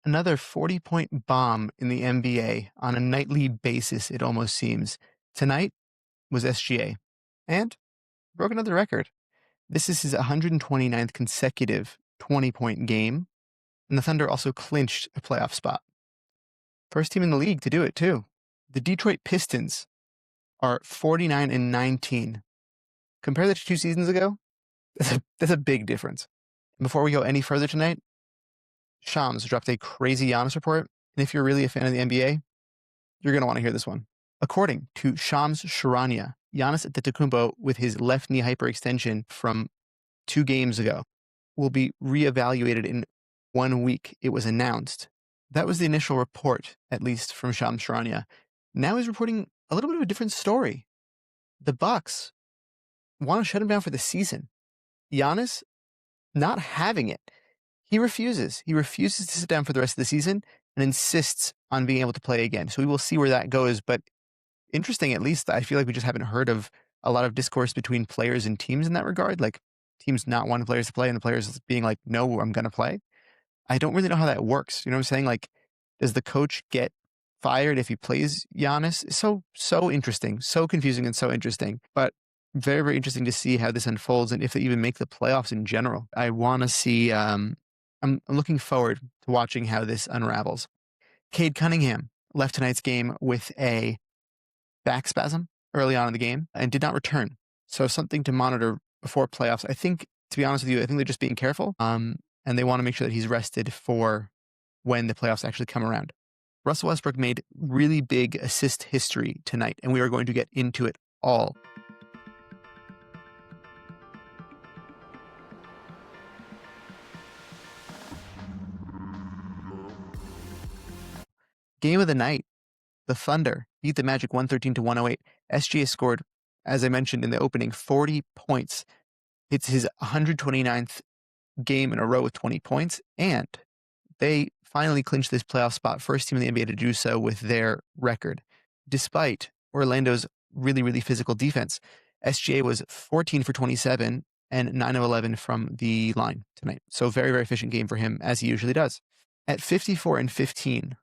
Another 40-point bomb in the NBA on a nightly basis, it almost seems. Tonight was SGA and broke another record. This is his 129th consecutive 20-point game, and the Thunder also clinched a playoff spot. First team in the league to do it, too. The Detroit Pistons are 49-19. Compare that to 2 seasons ago, that's a big difference. Before we go any further tonight, Shams dropped a crazy Giannis report, and if you're really a fan of the NBA, you're going to want to hear this one. According to Shams Charania, Giannis Antetokounmpo, with his left knee hyperextension from 2 games ago, will be reevaluated in 1 week. It was announced. That was the initial report, at least from Shams Charania. Now he's reporting a little bit of a different story. The Bucks want to shut him down for the season. Giannis not having it. He refuses. He refuses to sit down for the rest of the season and insists on being able to play again. So we will see where that goes. But interesting, at least, I feel like we just haven't heard of a lot of discourse between players and teams in that regard. Like teams not wanting players to play and the players being like, no, I'm going to play. I don't really know how that works. You know what I'm saying? Like, does the coach get fired if he plays Giannis? So interesting, so confusing and so interesting. But very, very interesting to see how this unfolds and if they even make the playoffs in general. I want to see, I'm looking forward to watching how this unravels. Cade Cunningham left tonight's game with a back spasm early on in the game and did not return. So something to monitor before playoffs. I think, to be honest with you, I think they're just being careful. And they want to make sure that he's rested for when the playoffs actually come around. Russell Westbrook made really big assist history tonight, and we are going to get into it all. Game of the night. The Thunder beat the Magic 113-108. SGA scored, as I mentioned in the opening, 40 points. It's his 129th game in a row with 20 points, and they finally clinched this playoff spot, first team in the NBA to do so with their record. Despite Orlando's really, really physical defense, SGA was 14 for 27 and 9 of 11 from the line tonight. So very, very efficient game for him, as he usually does. At 54-15,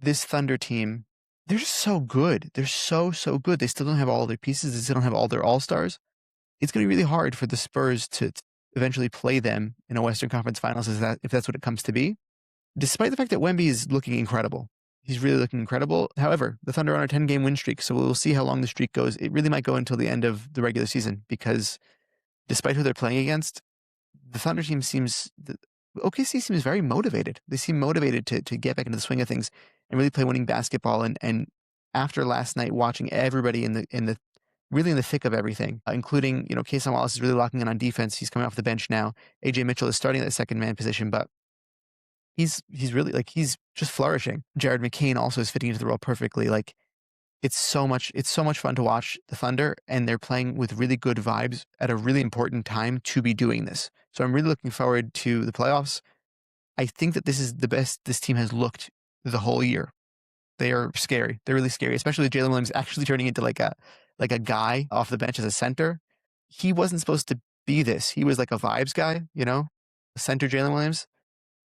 this Thunder team, they're just so good. They're so good. They still don't have all their pieces. They still don't have all their all-stars. It's going to be really hard for the Spurs to eventually play them in a Western Conference Finals if that's what it comes to be. Despite the fact that Wemby is looking incredible. He's really looking incredible. However, the Thunder are on a 10-game win streak, so we'll see how long the streak goes. It really might go until the end of the regular season because despite who they're playing against, the Thunder team OKC seems very motivated. They seem motivated to get back into the swing of things and really play winning basketball. And after last night, watching everybody in the really in the thick of everything, including, Kayson Wallace is really locking in on defense. He's coming off the bench now. AJ Mitchell is starting at the second man position, but he's really he's just flourishing. Jared McCain also is fitting into the role perfectly. It's so much fun to watch the Thunder, and they're playing with really good vibes at a really important time to be doing this. So I'm really looking forward to the playoffs. I think that this is the best this team has looked the whole year. They are scary. They're really scary, especially with Jalen Williams actually turning into like a guy off the bench as a center. He wasn't supposed to be this. He was like a vibes guy, center Jalen Williams.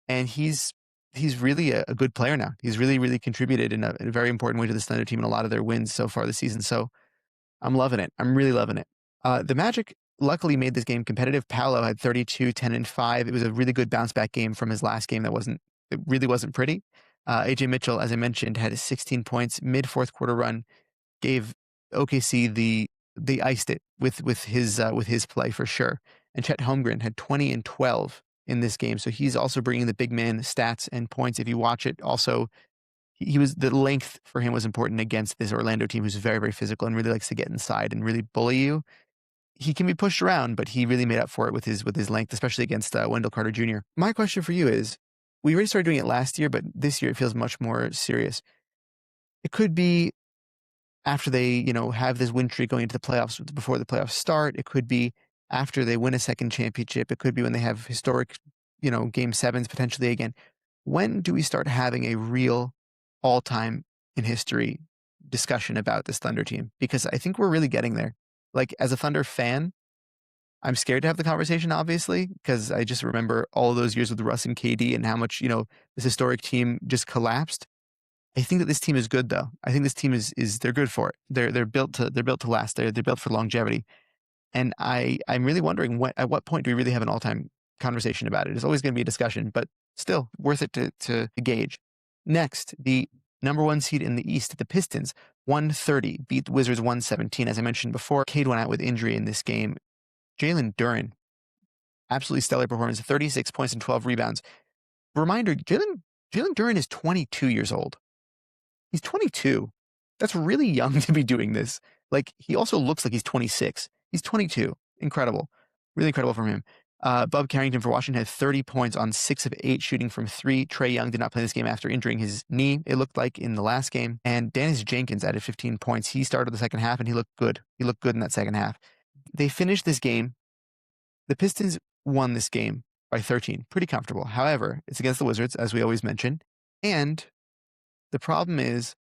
And he's really a good player now. He's really, really contributed in a very important way to this Thunder team in a lot of their wins so far this season. So I'm loving it. I'm really loving it. The Magic luckily made this game competitive. Paolo had 32, 10, and 5. It was a really good bounce back game from his last game it really wasn't pretty. AJ Mitchell, as I mentioned, had 16 points, mid fourth quarter run, gave OKC they iced it with his play for sure. And Chet Holmgren had 20 and 12 in this game. So he's also bringing the big man stats and points. If you watch it, also, the length for him was important against this Orlando team who's very, very physical and really likes to get inside and really bully you. He can be pushed around, but he really made up for it with his length, especially against Wendell Carter Jr. My question for you is, we already started doing it last year, but this year it feels much more serious. It could be after they, have this win streak going into the playoffs before the playoffs start. It could be after they win a second championship. It could be when they have historic, game sevens potentially again. When do we start having a real all-time in history discussion about this Thunder team? Because I think we're really getting there. Like, as a Thunder fan, I'm scared to have the conversation, obviously, because I just remember all those years with Russ and KD and how much, this historic team just collapsed. I think that this team is good, though. I think this team is they're good for it. They're built to last. They're built for longevity. And I'm really wondering at what point do we really have an all-time conversation about it? It's always going to be a discussion, but still worth it to gauge. Next, the number one seed in the East, the Pistons, 130, beat the Wizards 117. As I mentioned before, Cade went out with injury in this game. Jalen Duren, absolutely stellar performance, 36 points and 12 rebounds. Reminder, Jalen Duren is 22 years old. He's 22. That's really young to be doing this. Like, he also looks like he's 26. He's 22. Incredible. Really incredible from him. Bub Carrington for Washington had 30 points on 6 of 8 shooting from 3. Trae Young did not play this game after injuring his knee, it looked like, in the last game. And Dennis Jenkins added 15 points. He started the second half, and he looked good. He looked good in that second half. They finished this game. The Pistons won this game by 13. Pretty comfortable. However, it's against the Wizards, as we always mention. And the problem is,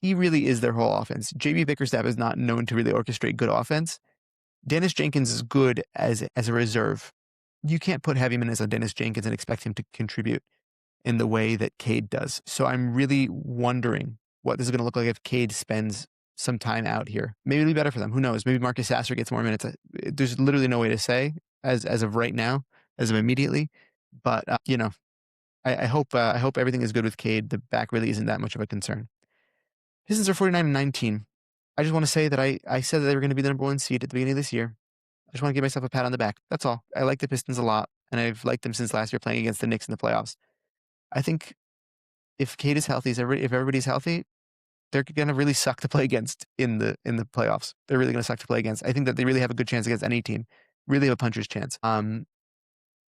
he really is their whole offense. JB Bickerstaff is not known to really orchestrate good offense. Dennis Jenkins is good as a reserve. You can't put heavy minutes on Dennis Jenkins and expect him to contribute in the way that Cade does. So I'm really wondering what this is going to look like if Cade spends some time out here. Maybe it'll be better for them. Who knows? Maybe Marcus Sasser gets more minutes. There's literally no way to say as of right now, as of immediately. But I hope everything is good with Cade. The back really isn't that much of a concern. Pistons are 49-19. I just want to say that I said that they were going to be the number one seed at the beginning of this year. I just want to give myself a pat on the back. That's all. I like the Pistons a lot, and I've liked them since last year playing against the Knicks in the playoffs. I think if Cade is healthy, if everybody's healthy, they're going to really suck to play against in the playoffs. They're really going to suck to play against. I think that they really have a good chance against any team. Really have a puncher's chance. And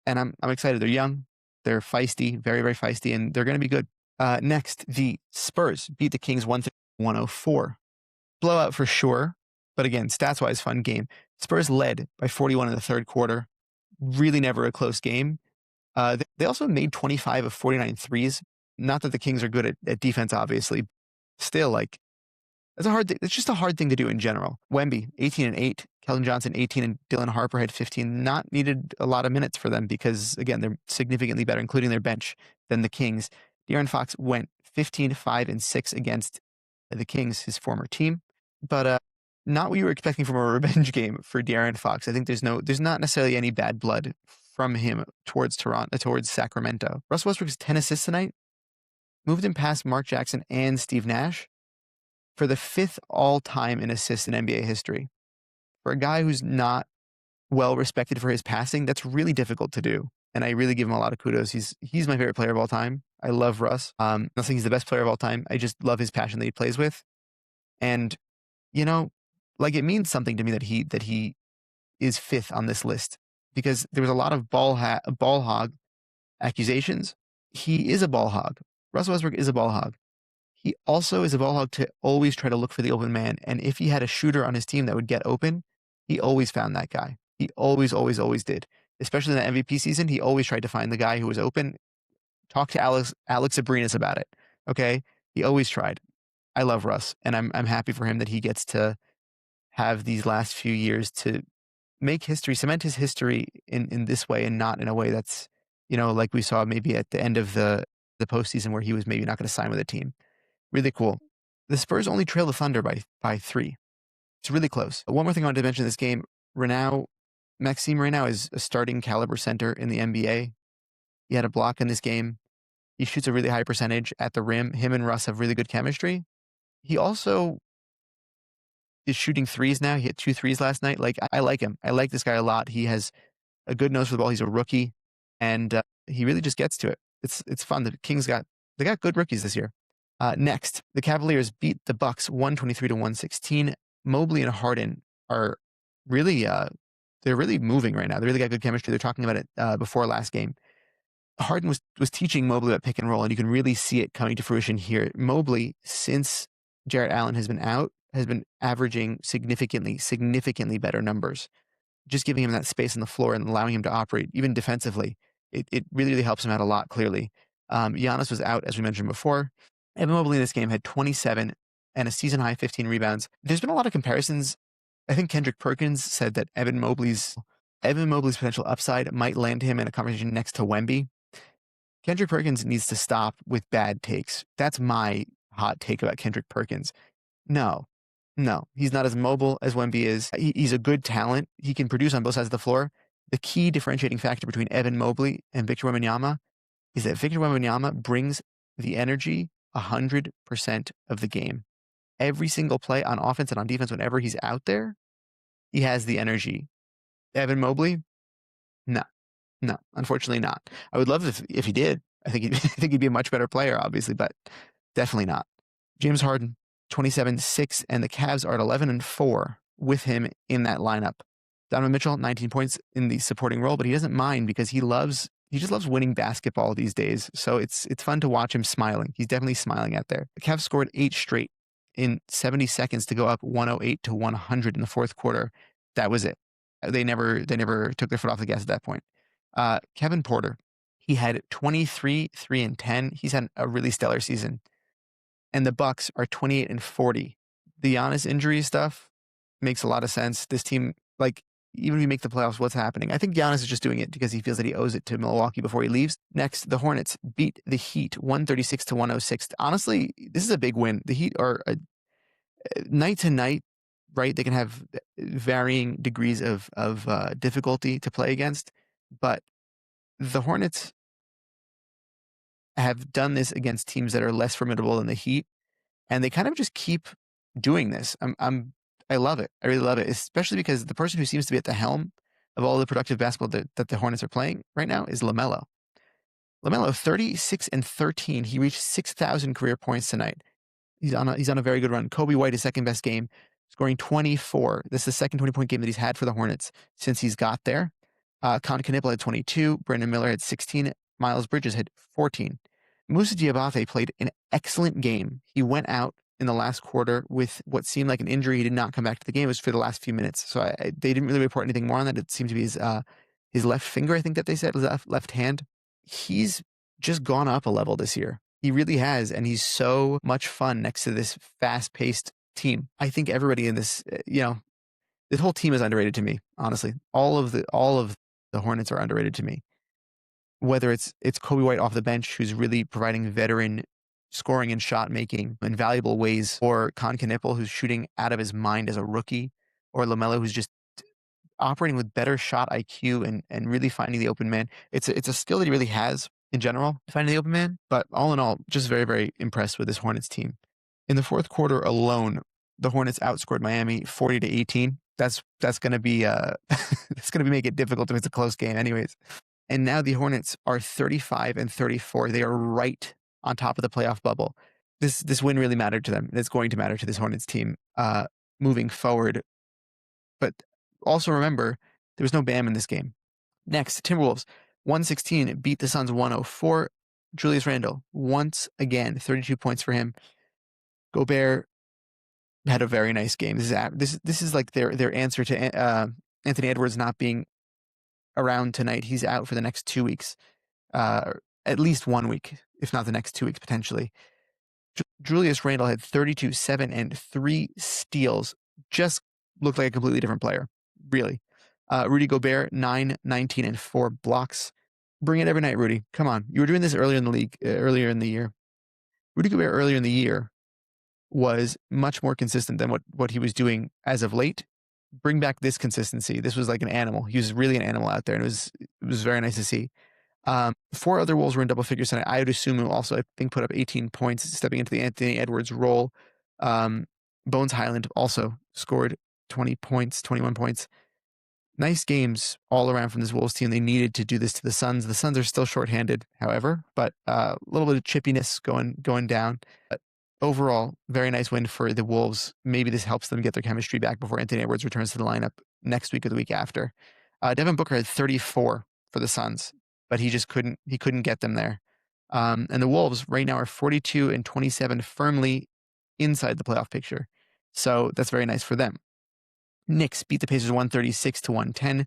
I'm excited. They're young. They're feisty, very, very feisty, and they're going to be good. Next, the Spurs beat the Kings 104. Blowout for sure, but again, stats-wise, fun game. Spurs led by 41 in the third quarter. Really never a close game. They also made 25 of 49 threes. Not that the Kings are good at defense, obviously. Still, like, it's just a hard thing to do in general. Wemby, 18 and 8. Keldon Johnson, 18, and Dylan Harper had 15. Not needed a lot of minutes for them because, again, they're significantly better, including their bench, than the Kings. De'Aaron Fox went 15, 5, and 6 against the Kings, his former team. But not what you were expecting from a revenge game for De'Aaron Fox. I think there's not necessarily any bad blood from him towards Sacramento. Russell Westbrook's 10 assists tonight moved him past Mark Jackson and Steve Nash for the 5th all-time in assists in NBA history. For a guy who's not well respected for his passing, that's really difficult to do. And I really give him a lot of kudos. He's my favorite player of all time. I love Russ. Not saying he's the best player of all time. I just love his passion that he plays with. And, it means something to me that he is 5th on this list because there was a lot of ball hog accusations. He is a ball hog. Russell Westbrook is a ball hog. He also is a ball hog to always try to look for the open man. And if he had a shooter on his team that would get open, he always found that guy. He always, always, always did. Especially in the MVP season, he always tried to find the guy who was open. Talk to Alex Abrinas about it. Okay? He always tried. I love Russ, and I'm happy for him that he gets to have these last few years to make history, cement his history in this way and not in a way that's, like we saw maybe at the end of the postseason where he was maybe not going to sign with a team. Really cool. The Spurs only trail the Thunder by 3. It's really close. One more thing I wanted to mention in this game, Maxime Reneau is a starting caliber center in the NBA. He had a block in this game. He shoots a really high percentage at the rim. Him and Russ have really good chemistry. He also is shooting threes now. He hit 2 threes last night. Like, I like him. I like this guy a lot. He has a good nose for the ball. He's a rookie, and he really just gets to it. It's fun. The Kings got good rookies this year. Next, the Cavaliers beat the Bucks 123-116. Mobley and Harden are really they're really moving right now. They really got good chemistry. They're talking about it before last game. Harden was teaching Mobley about pick and roll, and you can really see it coming to fruition here. Mobley, since Jarrett Allen has been out, has been averaging significantly better numbers. Just giving him that space on the floor and allowing him to operate, even defensively, it really, really helps him out a lot, clearly. Giannis was out, as we mentioned before. Evan Mobley in this game had 27 and a season-high 15 rebounds. There's been a lot of comparisons I think Kendrick Perkins said that Evan Mobley's potential upside might land him in a conversation next to Wemby. Kendrick Perkins needs to stop with bad takes. That's my hot take about Kendrick Perkins. No, he's not as mobile as Wemby is. He's a good talent. He can produce on both sides of the floor. The key differentiating factor between Evan Mobley and Victor Wembanyama is that Victor Wembanyama brings the energy 100% of the game. Every single play on offense and on defense, whenever he's out there, he has the energy. Evan Mobley, no, unfortunately not. I would love if he did. I think he'd be a much better player, obviously, but definitely not. James Harden, 27-6, and the Cavs are at 11-4 with him in that lineup. Donovan Mitchell, 19 points in the supporting role, but he doesn't mind because he just loves winning basketball these days. So it's fun to watch him smiling. He's definitely smiling out there. The Cavs scored 8 straight in 70 seconds to go up 108-100 in the fourth quarter. That was it. They never took their foot off the gas at that point. Kevin Porter, he had 23, 3, and 10. He's had a really stellar season. And the Bucks are 28-40. The Giannis injury stuff makes a lot of sense. This team, like, even if we make the playoffs, what's happening? I think Giannis is just doing it because he feels that he owes it to Milwaukee before he leaves. Next, the Hornets beat the Heat 136-106. Honestly, this is a big win. The Heat are night to night, right? They can have varying degrees of difficulty to play against, but the Hornets have done this against teams that are less formidable than the Heat, and they kind of just keep doing this. I love it. I really love it, especially because the person who seems to be at the helm of all the productive basketball that the Hornets are playing right now is LaMelo. LaMelo, 36-13. He reached 6,000 career points tonight. He's on a very good run. Kobe White, his second best game, scoring 24. This is the second 20-point game that he's had for the Hornets since he's got there. Con Knipple had 22. Brandon Miller had 16. Miles Bridges had 14. Moussa Diabate played an excellent game. He went out in the last quarter with what seemed like an injury. He did not come back to the game. It was for the last few minutes. So they didn't really report anything more on that. It seemed to be his left finger, I think that they said, his left hand. He's just gone up a level this year. He really has, and he's so much fun next to this fast-paced team. I think everybody in this, this whole team is underrated to me, honestly. All of the Hornets are underrated to me. Whether it's Kobe White off the bench, who's really providing veteran scoring and shot making in valuable ways, or Con Knipple, who's shooting out of his mind as a rookie, or LaMelo, who's just operating with better shot IQ and really finding the open man. It's a skill that he really has in general, finding the open man. But all in all, just very, very impressed with this Hornets team. In the fourth quarter alone, the Hornets outscored Miami 40-18. That's going to be that's going to make it difficult if it's a close game, anyways. And now the Hornets are 35-34. They are right on top of the playoff bubble. This win really mattered to them. It's going to matter to this Hornets team moving forward. But also remember, there was no Bam in this game. Next, Timberwolves, 116 beat the Suns 104. Julius Randle, once again, 32 points for him. Gobert had a very nice game. This is like their answer to Anthony Edwards not being around tonight. He's out for the next 2 weeks, at least 1 week, if not the next 2 weeks potentially. Julius Randle had 32, 7, and 3 steals. Just looked like a completely different player, really. Rudy Gobert, 9, 19, and 4 blocks. Bring it every night, Rudy. Come on. You were doing this earlier in the year. Rudy Gobert earlier in the year was much more consistent than what he was doing as of late. Bring back this consistency. This was like an animal. He was really an animal out there, and it was very nice to see. 4 other Wolves were in double figures tonight. Ayo Dosunmu also, I think, put up 18 points, stepping into the Anthony Edwards role. Bones Highland also scored 20 points, 21 points. Nice games all around from this Wolves team. They needed to do this to the Suns. The Suns are still shorthanded, however, but a little bit of chippiness going down. But overall, very nice win for the Wolves. Maybe this helps them get their chemistry back before Anthony Edwards returns to the lineup next week or the week after. Devin Booker had 34 for the Suns, but he just couldn't get them there. And the Wolves right now are 42-27, firmly inside the playoff picture. So that's very nice for them. Knicks beat the Pacers 136-110.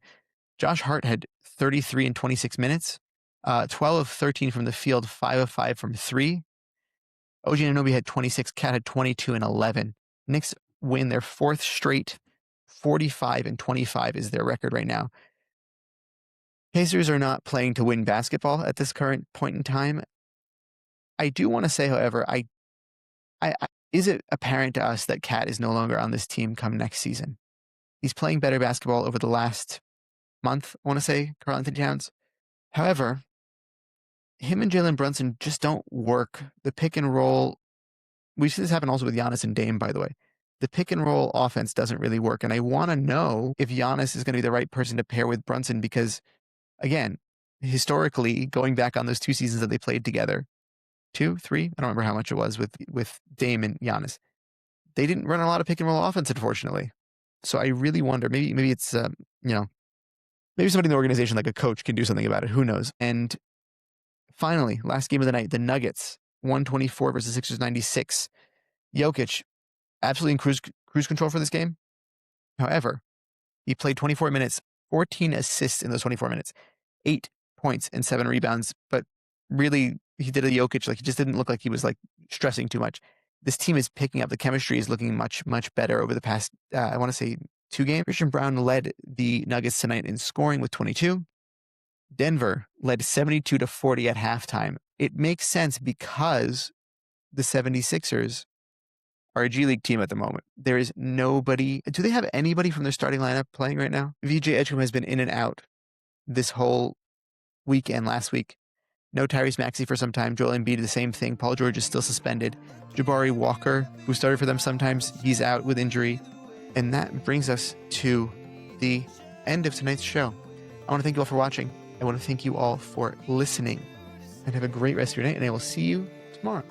Josh Hart had 33 in 26 minutes, 12 of 13 from the field, 5 of 5 from 3. OG Anunoby had 26, Cat had 22 and 11. Knicks win their 4th straight 45-25 is their record right now. Pacers are not playing to win basketball at this current point in time. I do want to say, however, is it apparent to us that Cat is no longer on this team come next season? He's playing better basketball over the last month, I want to say, Karl-Anthony Towns. However, him and Jalen Brunson just don't work. The pick and roll, we see this happen also with Giannis and Dame, by the way. The pick and roll offense doesn't really work. And I want to know if Giannis is going to be the right person to pair with Brunson because, again, historically, going back on those 2 seasons that they played together, 2, 3, I don't remember how much it was with Dame and Giannis. They didn't run a lot of pick and roll offense, unfortunately. So I really wonder, maybe it's, maybe somebody in the organization, like a coach, can do something about it. Who knows? And finally, last game of the night, the Nuggets, 124 versus Sixers 96. Jokic, absolutely in cruise control for this game. However, he played 24 minutes, 14 assists in those 24 minutes, 8 points and 7 rebounds. But really, he did a Jokic, like he just didn't look like he was like stressing too much. This team is picking up. The chemistry is looking much, much better over the past, I want to say, 2 games. Christian Brown led the Nuggets tonight in scoring with 22. Denver led 72-40 at halftime. It makes sense because the 76ers are a G League team at the moment. There is nobody. Do they have anybody from their starting lineup playing right now? VJ Edgecombe has been in and out this whole week and last week. No Tyrese Maxey for some time. Joel Embiid, the same thing. Paul George is still suspended. Jabari Walker, who started for them sometimes, he's out with injury. And that brings us to the end of tonight's show. I want to thank you all for watching. I want to thank you all for listening. And have a great rest of your night. And I will see you tomorrow.